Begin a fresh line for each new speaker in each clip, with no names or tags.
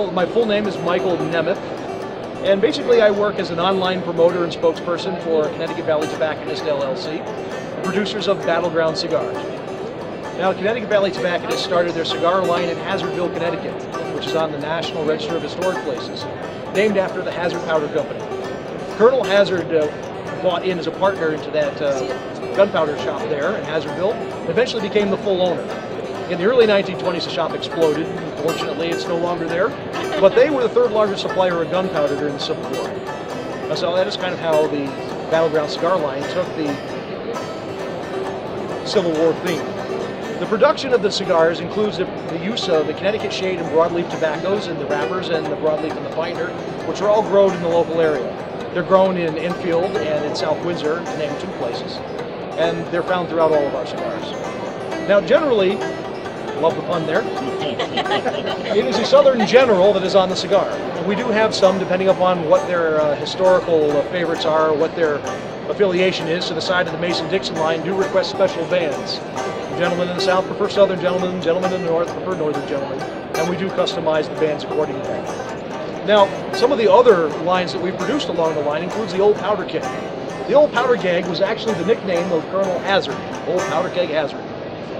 Well, my full name is Michael Nemeth, and basically I work as an online promoter and spokesperson for Connecticut Valley Tobacconist LLC, producers of Battleground Cigars. Now, Connecticut Valley Tobacconists started their cigar line in Hazardville, Connecticut, which is on the National Register of Historic Places, named after the Hazard Powder Company. Colonel Hazard bought in as a partner into that gunpowder shop there in Hazardville, and eventually became the full owner. In the early 1920s, the shop exploded. Unfortunately, it's no longer there, but they were the third largest supplier of gunpowder during the Civil War. So that is kind of how the Battleground cigar line took the Civil War theme. The production of the cigars includes the use of the Connecticut shade and broadleaf tobaccos in the wrappers and the broadleaf in the binder, which are all grown in the local area. They're grown in Enfield and in South Windsor, to name two places, and they're found throughout all of our cigars. Now, generally, love the pun there, it is a Southern General that is on the cigar. And we do have some, depending upon what their historical favorites are, what their affiliation is to the side of the Mason-Dixon line, do request special bands. Gentlemen in the South prefer Southern gentlemen, gentlemen in the North prefer Northern gentlemen, and we do customize the bands accordingly. Now, some of the other lines that we've produced along the line includes the Old Powder Keg. The Old Powder Keg was actually the nickname of Colonel Hazard, Old Powder Keg Hazard.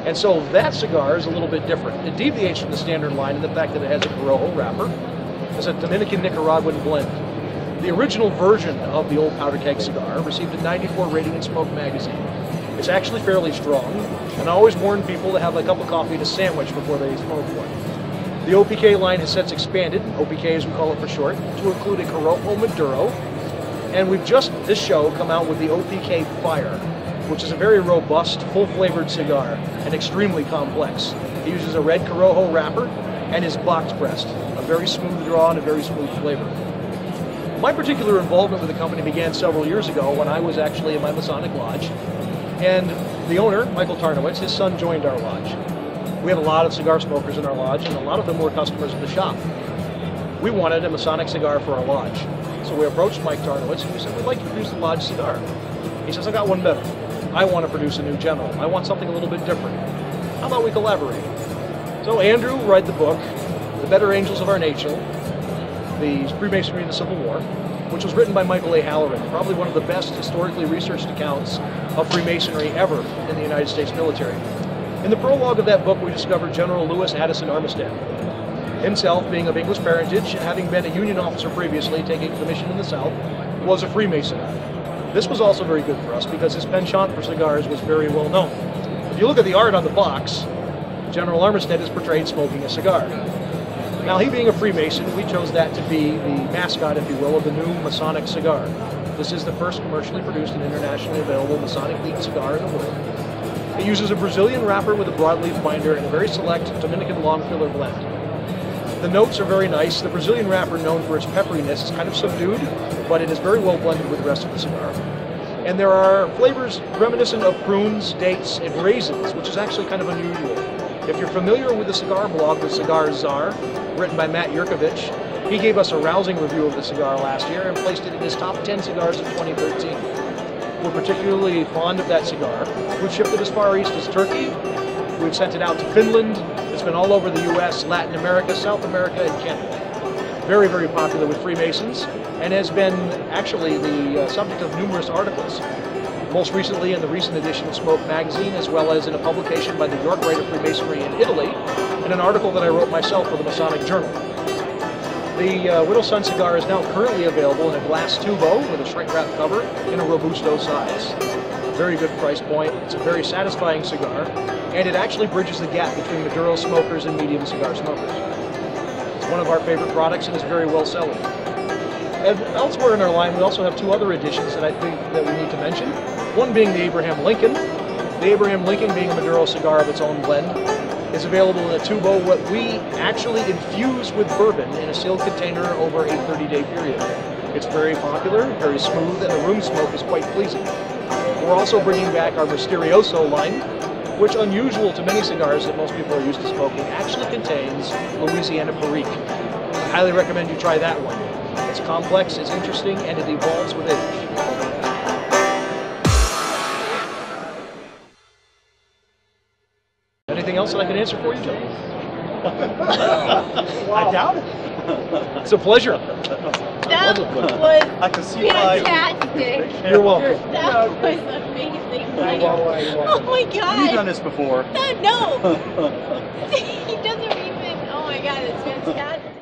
And so that cigar is a little bit different. It deviates from the standard line in the fact that it has a Corojo wrapper. It's a Dominican-Nicaraguan blend. The original version of the Old Powder Keg cigar received a 94 rating in Smoke magazine. It's actually fairly strong, and I always warn people to have a cup of coffee and a sandwich before they smoke one. The OPK line has since expanded, OPK as we call it for short, to include a Corojo Maduro, and we've just, this show, come out with the OPK Fire, which is a very robust, full-flavored cigar, and extremely complex. It uses a red Corojo wrapper and is box-pressed, a very smooth draw and a very smooth flavor. My particular involvement with the company began several years ago when I was actually in my Masonic Lodge, and the owner, Michael Tarnowitz, his son joined our lodge. We have a lot of cigar smokers in our lodge, and a lot of them were customers of the shop. We wanted a Masonic cigar for our lodge, so we approached Mike Tarnowitz and we said, we'd like to produce a lodge cigar. He says, I got one better. I want to produce a new General. I want something a little bit different. How about we collaborate? So Andrew wrote the book, The Better Angels of Our Nation, the Freemasonry in the Civil War, which was written by Michael A. Halloran, probably one of the best historically researched accounts of Freemasonry ever in the United States military. In the prologue of that book, we discovered General Lewis Addison Armistead. Himself, being of English parentage and having been a Union officer previously, taking a commission in the South, was a Freemason. This was also very good for us because his penchant for cigars was very well known. If you look at the art on the box, General Armistead is portrayed smoking a cigar. Now, he being a Freemason, we chose that to be the mascot, if you will, of the new Masonic cigar. This is the first commercially produced and internationally available Masonic-themed cigar in the world. It uses a Brazilian wrapper with a broadleaf binder and a very select Dominican long filler blend. The notes are very nice. The Brazilian wrapper, known for its pepperiness, is kind of subdued, but it is very well blended with the rest of the cigar. And there are flavors reminiscent of prunes, dates, and raisins, which is actually kind of unusual. If you're familiar with the cigar blog, The Cigar Czar, written by Matt Yurkovich, he gave us a rousing review of the cigar last year and placed it in his top 10 cigars of 2013. We're particularly fond of that cigar. We've shipped it as far east as Turkey. We've sent it out to Finland. It's been all over the U.S., Latin America, South America, and Canada. Very, very popular with Freemasons, and has been actually the subject of numerous articles. Most recently in the recent edition of Smoke magazine, as well as in a publication by the York Rite of Freemasonry in Italy, and an article that I wrote myself for the Masonic Journal. The Widow Sun cigar is now currently available in a glass tubo with a shrink-wrap cover in a Robusto size. Very good price point. It's a very satisfying cigar, and it actually bridges the gap between Maduro smokers and medium cigar smokers. It's one of our favorite products and is very well selling. And elsewhere in our line, we also have two other editions that I think that we need to mention. One being the Abraham Lincoln. The Abraham Lincoln, being a Maduro cigar of its own blend, is available in a tubo what we actually infuse with bourbon in a sealed container over a 30-day period. It's very popular, very smooth, and the room smoke is quite pleasing. We're also bringing back our Misterioso line, which, unusual to many cigars that most people are used to smoking, actually contains Louisiana Perique. I highly recommend you try that one. It's complex, it's interesting, and it evolves with age. Anything else that I can answer for you, Joe?
I doubt it.
It's a pleasure.
That was
I can see why.
fantastic.
You're welcome.
That was amazing. Oh my
Have you done
god.
this before?
No. He doesn't even. Oh my god, it's fantastic.